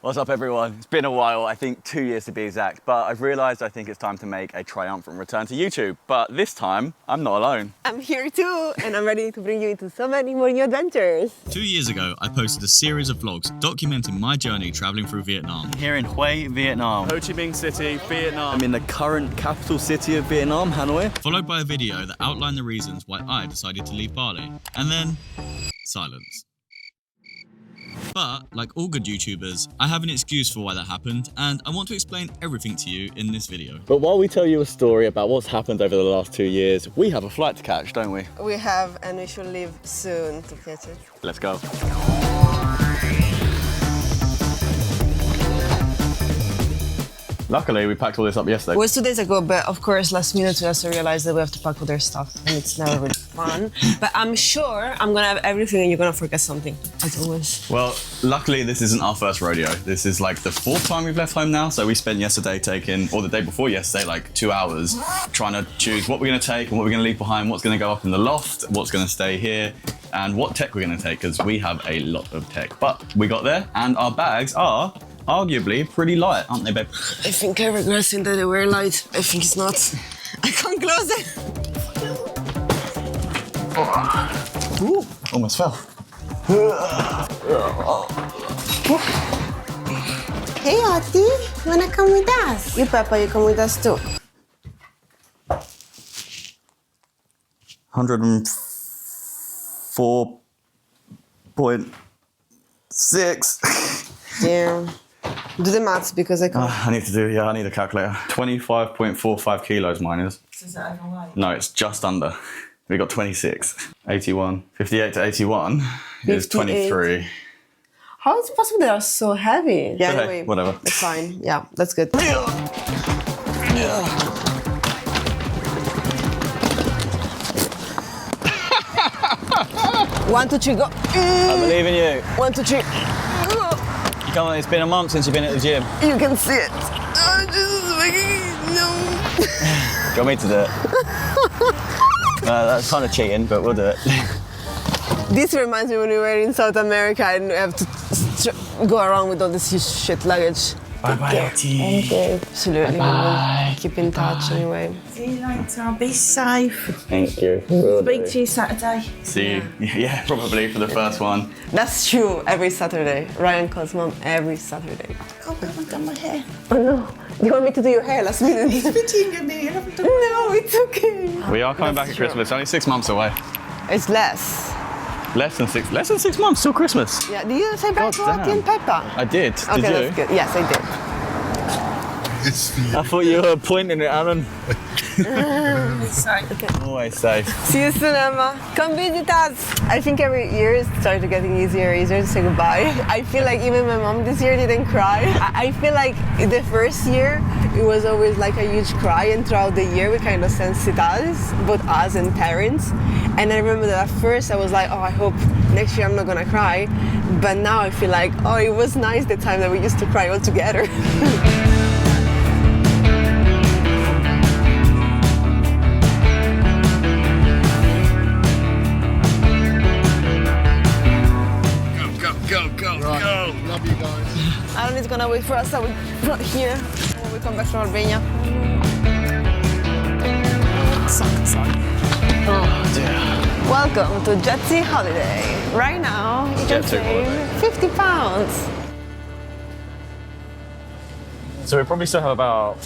What's up everyone? It's been a while, I think 2 years to be exact, but I've realised I think it's time to make a triumphant return to YouTube. But this time, I'm not alone. I'm here too, and I'm ready to bring you into so many more new adventures. 2 years ago, I posted a series of vlogs documenting my journey travelling through Vietnam. Here in Hue, Vietnam. Ho Chi Minh City, Vietnam. I'm in the current capital city of Vietnam, Hanoi. Followed by a video that outlined the reasons why I decided to leave Bali. And then, silence. But, like all good YouTubers, I have an excuse for why that happened, and I want to explain everything to you in this video. But while we tell you a story about what's happened over the last 2 years, we have a flight to catch, don't we? We have, and we should leave soon to catch it. Let's go. Luckily, we packed all this up yesterday. It was 2 days ago, but of course, last minute we also realized that we have to pack all their stuff, and it's never really fun. But I'm sure I'm gonna have everything and you're gonna forget something, as always. Well, luckily this isn't our first rodeo. This is like the 4th time we've left home now. So we spent yesterday or the day before yesterday, like 2 hours trying to choose what we're gonna take and what we're gonna leave behind, what's gonna go up in the loft, what's gonna stay here, and what tech we're gonna take, because we have a lot of tech. But we got there and our bags are arguably pretty light, aren't they, babe? I think I regret saying that they were light. I think it's not. I can't close it. Ooh, almost fell. Hey, Otti, you wanna come with us? You, Peppa, you come with us too. 104.6. Yeah. Do the maths because I can't. I need a calculator. 25.45 kilos mine is. Is that right? No, it's just under. We got 26. 81. 58 to 81 is 23. How is it possible they are so heavy? Yeah, Okay, anyway. whatever. It's fine. Yeah, that's good. One, two, three, go. I believe in you. 1, 2, 3. Come on, it's been a month since you've been at the gym. You can see it. No. Do you want me to do it? That's kind of cheating, but we'll do it. This reminds me when we were in South America and we have to go around with all this huge shit luggage. Bye-bye, Otti. Okay. Absolutely. Bye. Keep in touch anyway. See you later. Be safe. Thank you. Speak to you Saturday. See you. Yeah, probably for the first one. That's true. Every Saturday. Ryan calls mom every Saturday. Oh, I haven't done my hair. Oh no. Do you want me to do your hair last minute? It's fitting me. I haven't done No, it's okay. We are coming back at true. Christmas. It's only 6 months away. It's less. Less than 6 months till Christmas. Yeah. Did you say bye to Otti and Peppa? I did. Okay, Did you? that's good. Yes, I did. I thought you were pointing at Alan. Be safe. Always safe. See you soon, Emma. Come visit us. I think every year it started getting easier to say goodbye. I feel like even my mom this year didn't cry. I feel like the first year it was always like a huge cry, and throughout the year we kind of sensitized, both us and parents. And I remember that at first I was like, oh, I hope next year I'm not gonna cry. But now I feel like, oh, it was nice the time that we used to cry all together. Go. Love you guys. Alan is gonna wait for us here when we come back from Albania. Oh dear. Welcome to Jet Set Holiday. Right now, you can Jet Set save Holiday. £50. So we probably still have about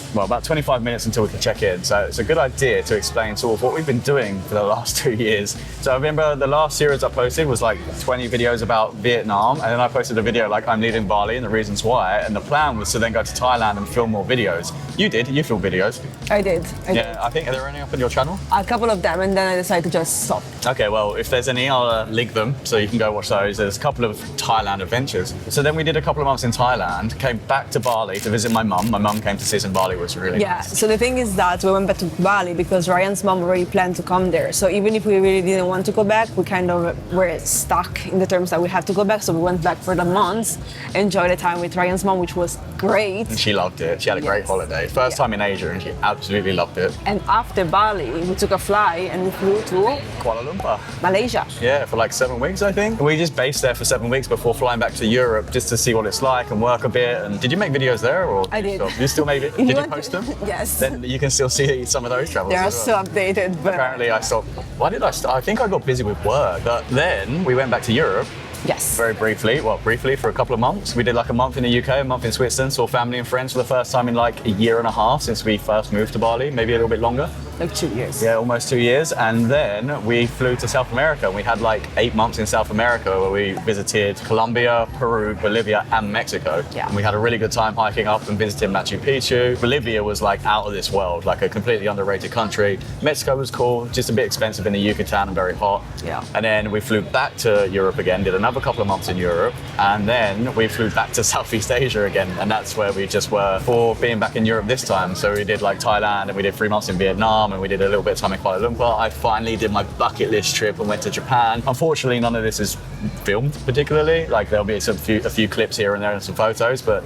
25 minutes until we can check in. So it's a good idea to explain sort of what we've been doing for the last 2 years. So I remember the last series I posted was like 20 videos about Vietnam. And then I posted a video like I'm leaving Bali and the reasons why. And the plan was to then go to Thailand and film more videos. You filmed videos. I did. Yeah, I think they're only up on your channel. A couple of them, and then I decided to just stop. Okay, well, if there's any, I'll link them so you can go watch those. There's a couple of Thailand adventures. So then we did a couple of months in Thailand, came back to Bali to visit my mum. mum. My mum came to see us in Bali, which was really Yeah, nice. so the thing is that we went back to Bali because Ryan's mom already planned to come there. So even if we really didn't want to go back, we kind of were stuck in the terms that we had to go back. So we went back for the months, enjoyed the time with Ryan's mom, which was great. And she loved it. She had a great holiday. First time in Asia, and she absolutely loved it. And after Bali, we took a flight and we flew to Kuala Lumpur. Malaysia. Yeah, for like 7 weeks, I think. We just based there for 7 weeks before flying back to Europe just to see what it's like and work a bit. And did you make videos there? Or I did. You still made it? You Did you want post to- them? Yes. Then you can still see some of those travels. They are as well. so updated. But Apparently I stopped. Why did I stop? I think I got busy with work. But then we went back to Europe yes. very briefly. Well, briefly for a couple of months. We did like a month in the UK, a month in Switzerland, saw family and friends for the first time in like a year and a half since we first moved to Bali, maybe a little bit longer. Like 2 years. Yeah, almost 2 years. And then we flew to South America. We had like 8 months in South America where we visited Colombia, Peru, Bolivia, and Mexico. Yeah. And we had a really good time hiking up and visiting Machu Picchu. Bolivia was like out of this world, like a completely underrated country. Mexico was cool, just a bit expensive in the Yucatan and very hot. Yeah. And then we flew back to Europe again, did another couple of months in Europe. And then we flew back to Southeast Asia again. And that's where we just were for being back in Europe this time. So we did like Thailand and we did 3 months in Vietnam and we did a little bit of time in Kuala Lumpur. I finally did my bucket list trip and went to Japan. Unfortunately, none of this is filmed particularly. Like there'll be a few clips here and there and some photos, but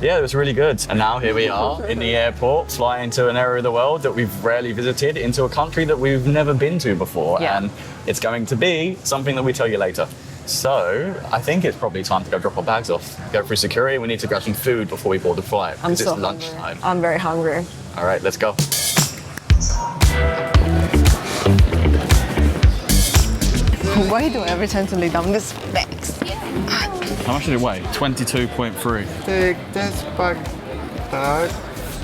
yeah, it was really good. And now here we are in the airport, flying to an area of the world that we've rarely visited, into a country that we've never been to before. Yeah. And it's going to be something that we tell you later. So I think it's probably time to go drop our bags off, go through security. We need to grab some food before we board the flight I'm because so it's lunchtime. hungry. I'm very hungry. All right, let's go. Why do I every time to lay down this bags? How much did it weigh? 22.3. Take this back, that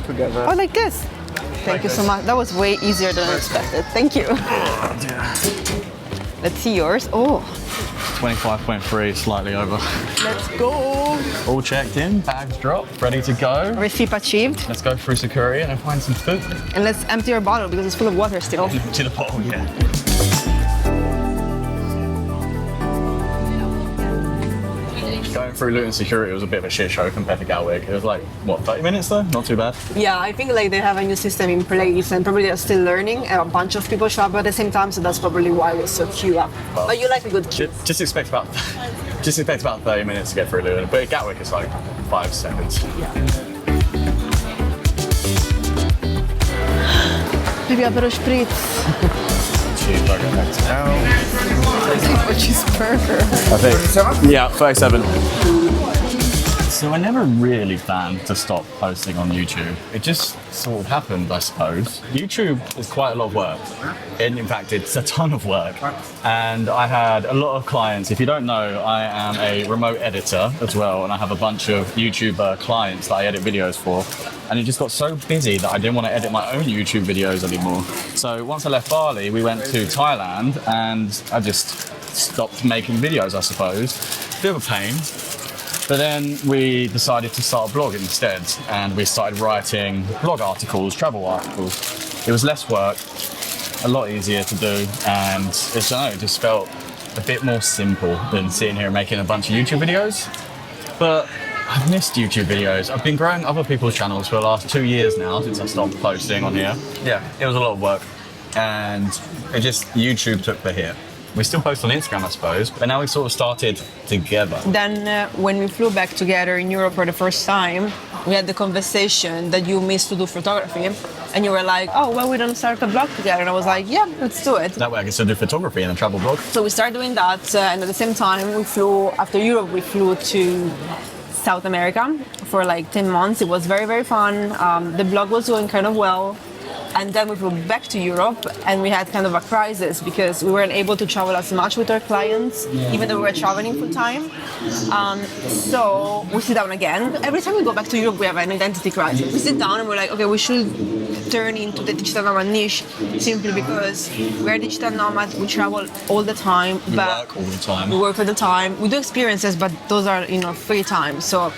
together. Oh, like this. Thank you so much. That was way easier than I expected. Thank you. Let's see yours. Oh, 25.3, slightly over. let's go. All checked in, bags dropped, ready to go. Receipt achieved. Let's go through security and then find some food. And let's empty our bottle because it's full of water still. To the bottle, yeah. Going through Luton security was a bit of a shit show compared to Gatwick. It was like, what, 30 minutes though? Not too bad. Yeah, I think like they have a new system in place and probably they're still learning. And a bunch of people show up at the same time, so that's probably why it was so queued up. But you like a good queue. Just expect about 30 minutes to get through Luton. But at Gatwick it's like 5 seconds. Maybe a bit of spritz. Cheeseburger next now. Or cheeseburger. I think. Yeah, 37. So I never really planned to stop posting on YouTube. It just sort of happened, I suppose. YouTube is quite a lot of work. And in fact, it's a ton of work. And I had a lot of clients. If you don't know, I am a remote editor as well. And I have a bunch of YouTuber clients that I edit videos for. And it just got so busy that I didn't want to edit my own YouTube videos anymore. So once I left Bali, we went to Thailand and I just stopped making videos, I suppose. Bit of a pain. But then we decided to start a blog instead, and we started writing blog articles, travel articles. It was less work, a lot easier to do, and I don't know, it just felt a bit more simple than sitting here making a bunch of YouTube videos. But I've missed YouTube videos. I've been growing other people's channels for the last 2 years now since I stopped posting on here. Yeah, it was a lot of work, and it just, YouTube took the hit. We still post on Instagram, I suppose, but now we've sort of started together. Then when we flew back together in Europe for the first time, we had the conversation that you missed to do photography. And you were like, oh, well, we don't start a vlog together. And I was like, yeah, let's do it. That way I can still do photography and a travel blog. So we started doing that. And at the same time, we flew, after Europe, we flew to South America for like 10 months. It was very, very fun. The blog was doing kind of well. And then we flew back to Europe and we had kind of a crisis because we weren't able to travel as much with our clients, even though we were traveling full time. So we sit down again. Every time we go back to Europe, we have an identity crisis. We sit down and we're like, okay, we should turn into the digital nomad niche simply because we're digital nomads, we travel all the time. We work all the time. We work all the time. We do experiences, but those are, free time. So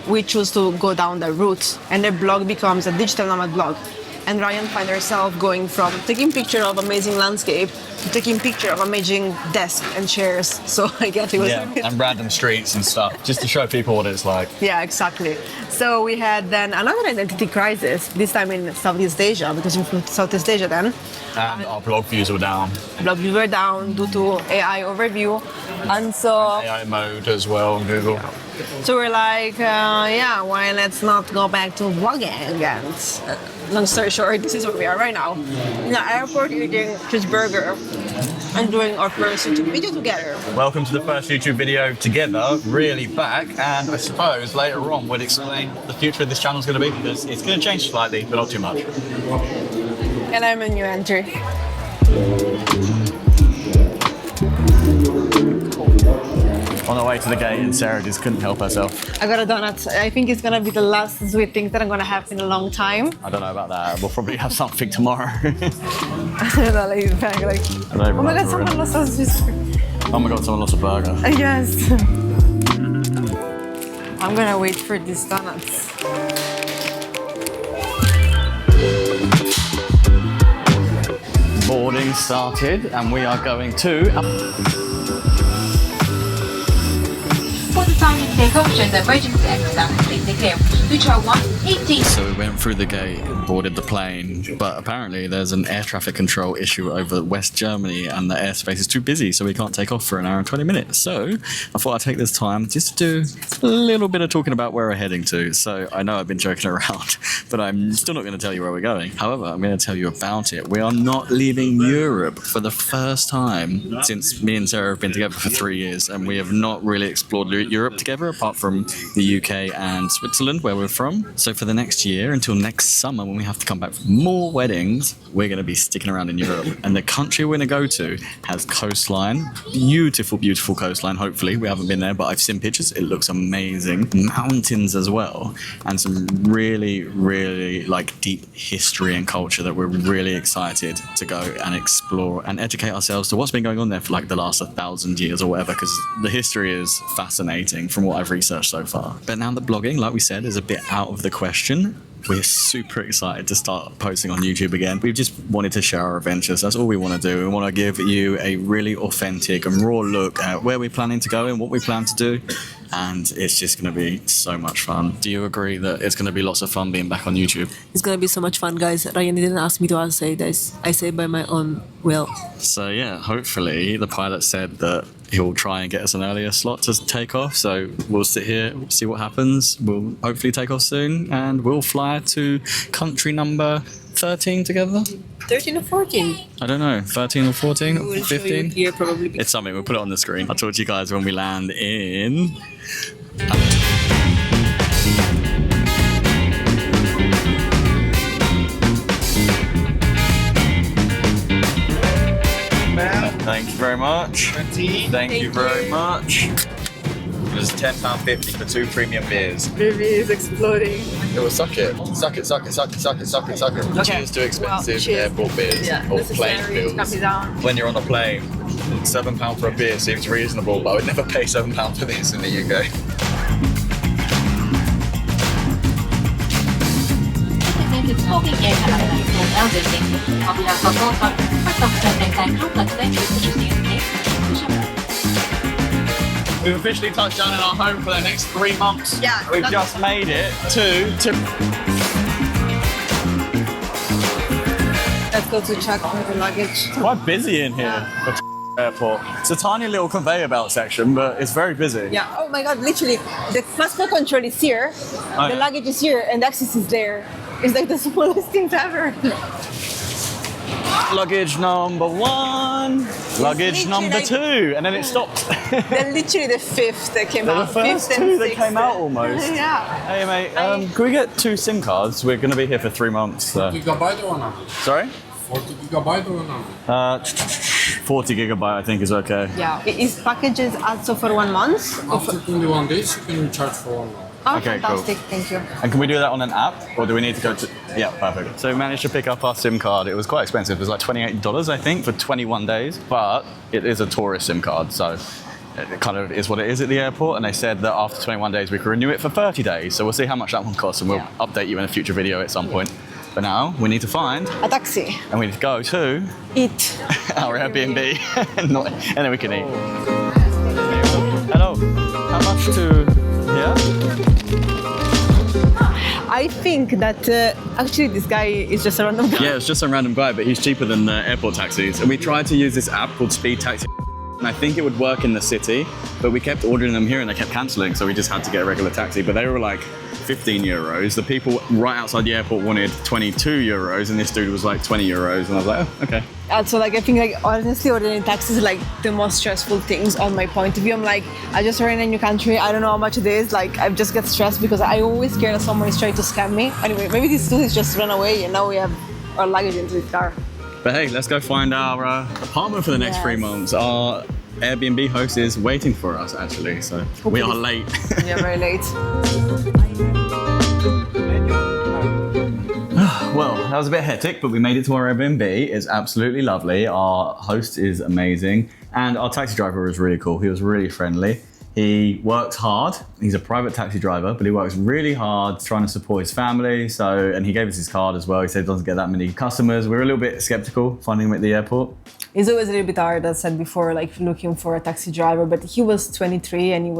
we choose to go down that route and the blog becomes a digital nomad blog. and Ryan find herself going from taking picture of amazing landscape to taking picture of amazing desk and chairs. So I guess it was a bit... and random streets and stuff, just to show people what it's like. Yeah, exactly. So we had then another identity crisis, this time in Southeast Asia, because we're from Southeast Asia then. And our blog views were down. Blog views were down due to AI overview. And so... AI mode as well on Google. So we're like, yeah, why let's not go back to vlogging? And long story short, this is where we are right now. In the airport eating cheeseburger and doing our first YouTube video together. Welcome to the first YouTube video together, really back, and I suppose later on we'll explain the future of this channel is going to be, because it's going to change slightly, but not too much. And I'm a new entry. On the way to the gate, and Sarah just couldn't help herself. I got a donut. I think it's gonna be the last sweet thing that I'm gonna have in a long time. I don't know about that. We'll probably have something tomorrow. Oh my god, someone lost us this. Oh my god, someone lost a burger. Yes. I'm gonna wait for these donuts. Boarding started, and we are going to... For the time you take off, show the emergency exit, please declare future 118. So we went through the gate and boarded the plane, but apparently there's an air traffic control issue over West Germany and the airspace is too busy, so we can't take off for an hour and 20 minutes. So I thought I'd take this time just to do a little bit of talking about where we're heading to. So I know I've been joking around, but I'm still not going to tell you where we're going. However, I'm going to tell you about it. We are not leaving Europe for the first time since me and Sarah have been together for 3 years, and we have not really explored Europe together apart from the UK and Switzerland, where we're from. So for the next year, until next summer when we have to come back for more weddings, we're going to be sticking around in Europe. And the country we're going to go to has coastline, beautiful, beautiful coastline. Hopefully, we haven't been there, but I've seen pictures. It looks amazing. Mountains as well, and some really, really like deep history and culture that we're really excited to go and explore and educate ourselves to what's been going on there for like the last 1,000 years or whatever, because the history is fascinating from what I've researched so far. But now that blogging, like we said, is a bit out of the question, we're super excited to start posting on YouTube again. We've just wanted to share our adventures. That's all we want to do. We want to give you a really authentic and raw look at where we're planning to go and what we plan to do. And it's just going to be so much fun. Do you agree that it's going to be lots of fun being back on YouTube? It's gonna be so much fun, guys. Ryan didn't ask me to say this. I say by my own will. So yeah, hopefully the pilot said that he'll try and get us an earlier slot to take off. So we'll sit here, see what happens. We'll hopefully take off soon, and we'll fly to country number 13 together. 13 or 14? I don't know, 13 or 14 or We'll show you 15? here probably. It's something, we'll put it on the screen. I'll talk to you guys when we land in... Thank you very much. Thank you very much. It was £10.50 for 2 premium beers. Baby is exploding. It was suck it. Suck it, suck it, suck it, suck it, suck it, suck it. Okay. Cheers to expensive Well, cheers. airport beers or plane Necessary. bills. Copy down. When you're on a plane, £7 for a beer seems reasonable, but I would never pay £7 for this in the UK. Designated smoking area and elderly. On behalf of all participants of the Tech Group, let's thank you for choosing UK. We've officially touched down in our home for the next 3 months. Yeah, We've that's- just made it to Let's go to check on the luggage. quite busy in here for airport. It's a tiny little conveyor belt section, but it's very busy. Yeah. Oh my god, literally, the passport control is here, Oh, the yeah. luggage is here, and the access is there. It's like the smallest things ever. Luggage number 1, luggage literally number like- 2, and then it stopped. They're literally the fifth that came They're the out. first fifth 2 and that sixth. came out almost. Yeah. Hey mate, can we get 2 SIM cards? We're going to be here for 3 months. So. Gigabyte or not? Sorry? 40 gigabyte or not? 40 gigabyte I think is okay. Yeah. Is packages also for 1 month? After 21 days, you can recharge for 1 month. Oh, Okay, fantastic. Thank you. And can we do that on an app, or do we need to go to... Yeah, perfect. So we managed to pick up our SIM card. It was quite expensive. It was like $28, I think, for 21 days. But it is a tourist SIM card, so it kind of is what it is at the airport. And they said that after 21 days, we could renew it for 30 days. So we'll see how much that one costs, and we'll update you in a future video at some point. But now we need to find, A taxi. and we need to go to Eat. our Airbnb. And then we can eat. Hello. How much to here? I think that actually this guy is just a random guy. Yeah, it's just some random guy, but he's cheaper than the airport taxis. And we tried to use this app called Speed Taxi. And I think it would work in the city, but we kept ordering them here and they kept cancelling, so we just had to get a regular taxi. But they were like 15 euros. The people right outside the airport wanted 22 euros, and this dude was like 20 euros. And I was like, oh, okay. Also, like, I think, like, honestly, ordering taxis is like the most stressful things on my point of view. I'm like, I just arrived in a new country. I don't know how much it is. Like, I just get stressed because I always scared that someone is trying to scam me. Anyway, maybe these dudes just run away and now we have our luggage into the car. But hey, let's go find our apartment for the next 3 months. Our Airbnb host is waiting for us, actually, so we are late. We are very late. Well, that was a bit hectic, but we made it to our Airbnb. It's absolutely lovely. Our host is amazing, and our taxi driver was really cool. He was really friendly. He works hard. He's a private taxi driver, but he works really hard trying to support his family. And he gave us his card as well. He said he doesn't get that many customers. We were a little bit skeptical finding him at the airport. It's always a little bit hard, as I said before, like looking for a taxi driver, but he was 23 and he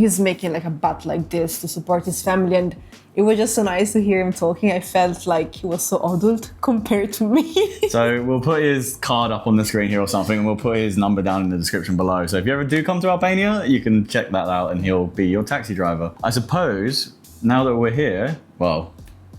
was making like a butt like this to support his family, and it was just so nice to hear him talking. I felt like he was so adult compared to me. So we'll put his card up on the screen here or something, and we'll put his number down in the description below. So if you ever do come to Albania, you can check that out and he'll be your taxi driver. I suppose now that we're here, well,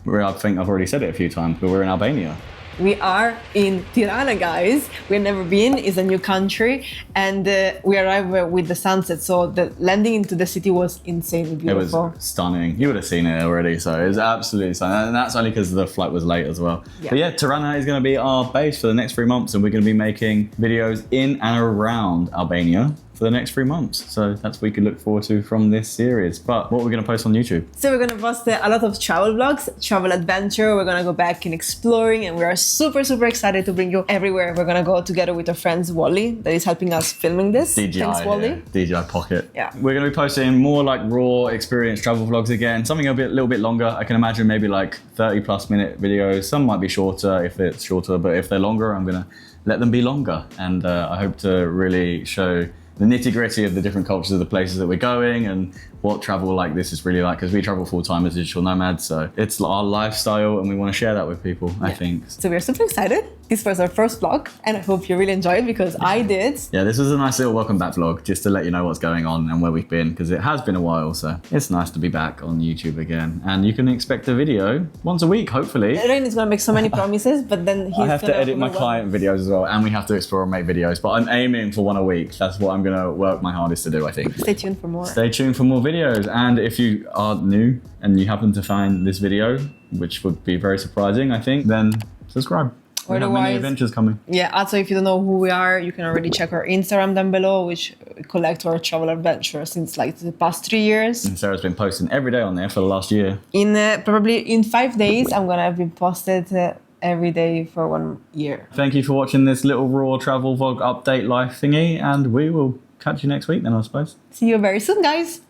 I think I've already said it a few times, but we're in Albania. We are in Tirana, guys. We've never been. It's a new country, and we arrived with the sunset. So the landing into the city was insanely beautiful. It was stunning. You would have seen it already, so it was absolutely stunning. And that's only because the flight was late as well. Yeah. But yeah, Tirana is going to be our base for the next 3 months, and we're going to be making videos in and around Albania for the next 3 months. So that's what we could look forward to from this series. But what we're going to post on YouTube? So we're going to post a lot of travel vlogs, travel adventure. We're going to go back in exploring, and we are super, super excited to bring you everywhere. We're going to go together with our friends Wally, that is helping us filming this. DJI, thanks, Wally. Yeah. DJI Pocket. Yeah. We're going to be posting more like raw experience travel vlogs again. Something a little bit longer. I can imagine maybe like 30+ minute videos. Some might be shorter if it's shorter, but if they're longer, I'm going to let them be longer. And I hope to really show the nitty-gritty of the different cultures of the places that we're going and what travel like this is really like, because we travel full-time as digital nomads, so it's our lifestyle and we want to share that with people, I think. So we're super excited. This was our first vlog, and I hope you really enjoyed it, because I did. Yeah, this was a nice little welcome back vlog, just to let you know what's going on and where we've been, because it has been a while, so it's nice to be back on YouTube again. And you can expect a video once a week, hopefully. Rain is going to make so many promises, but then he's I have to edit my client videos as well, and we have to explore and make videos, but I'm aiming for one a week. That's what I'm going to work my hardest to do, I think. Stay tuned for more. Stay tuned for more videos, and if you are new and you happen to find this video, which would be very surprising, I think, then subscribe. We have many adventures coming. Yeah, also if you don't know who we are, you can already check our Instagram down below, which collect our travel adventures since like the past 3 years. And Sarah's been posting every day on there for the last year. In probably in 5 days, I'm gonna have been posted every day for 1 year. Thank you for watching this little raw travel vlog update life thingy, and we will catch you next week then, I suppose. See you very soon, guys.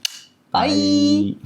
Bye.